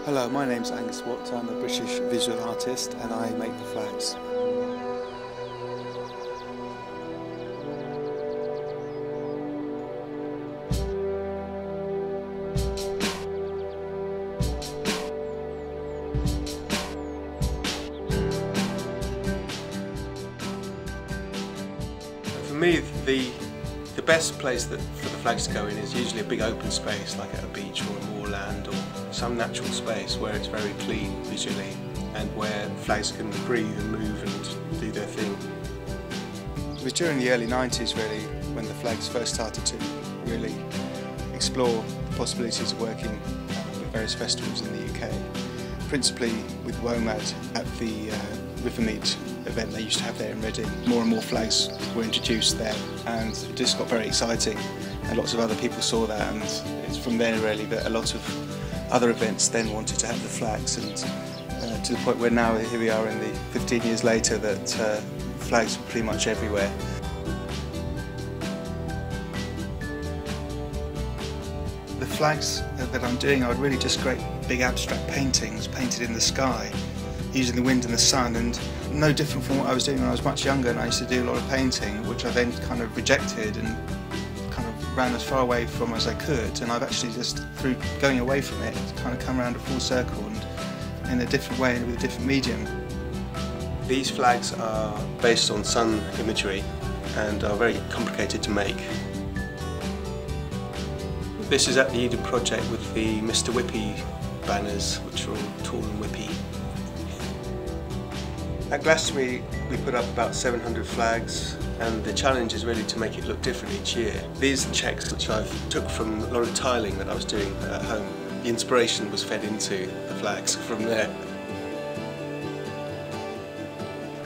Hello, my name's Angus Watt. I'm a British visual artist and I make the flags. For me, the best place for the flags to go in is usually a big open space, like at a beach or a moorland or some natural space where it's very clean visually and where flags can breathe and move and do their thing. It was during the early 90s really when the flags first started to really explore the possibilities of working with various festivals in the UK. Principally with WOMAD at the Rivermeet event they used to have there in Reading. More and more flags were introduced there and it just got very exciting and lots of other people saw that, and it's from there really that a lot of other events then wanted to have the flags, and to the point where now here we are in the 15 years later that flags are pretty much everywhere. The flags that I'm doing are really just great big abstract paintings painted in the sky using the wind and the sun, and no different from what I was doing when I was much younger, and I used to do a lot of painting which I then kind of rejected and kind of ran as far away from as I could, and I've actually just through going away from it kind of come around a full circle and in a different way and with a different medium. These flags are based on sun imagery and are very complicated to make. This is at the Eden Project with the Mr. Whippy banners, which are all tall and whippy. At Glastonbury we put up about 700 flags, and the challenge is really to make it look different each year. These are checks which I took from a lot of tiling that I was doing at home. The inspiration was fed into the flags from there.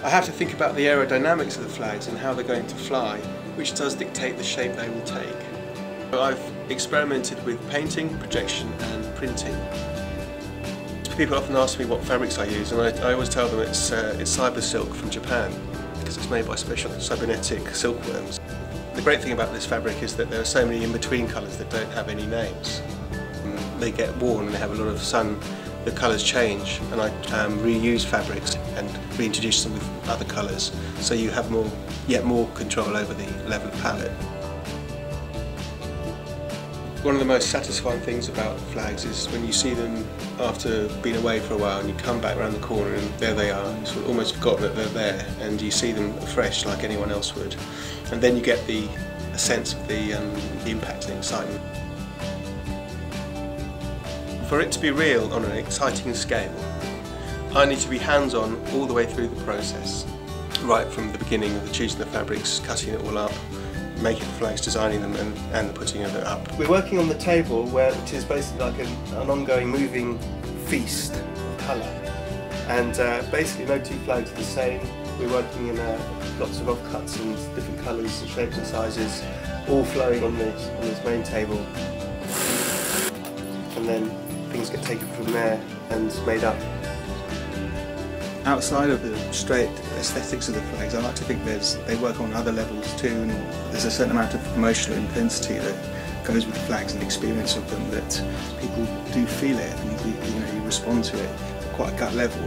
I have to think about the aerodynamics of the flags and how they're going to fly, which does dictate the shape they will take. I've experimented with painting, projection and printing. People often ask me what fabrics I use, and I always tell them it's cyber silk from Japan, because it's made by special cybernetic silkworms. The great thing about this fabric is that there are so many in-between colours that don't have any names. They get worn and they have a lot of sun, the colours change, and I reuse fabrics and reintroduce them with other colours, so you have yet more control over the level of palette. One of the most satisfying things about flags is when you see them after being away for a while and you come back around the corner and there they are. You sort of almost forgot that they're there and you see them afresh like anyone else would. And then you get a sense of the impact and excitement. For it to be real on an exciting scale, I need to be hands-on all the way through the process. Right from the beginning of choosing the fabrics, cutting it all up, making the flags, designing them and the putting of it up. We're working on the table which is basically like an ongoing moving feast of colour, and basically no two flags are the same. We're working in lots of offcuts and different colours and shapes and sizes, all flowing on this main table, and then things get taken from there and made up. Outside of the straight aesthetics of the flags, I like to think they work on other levels too, and there's a certain amount of emotional intensity that goes with the flags and the experience of them, that people do feel it and you respond to it at quite a gut level.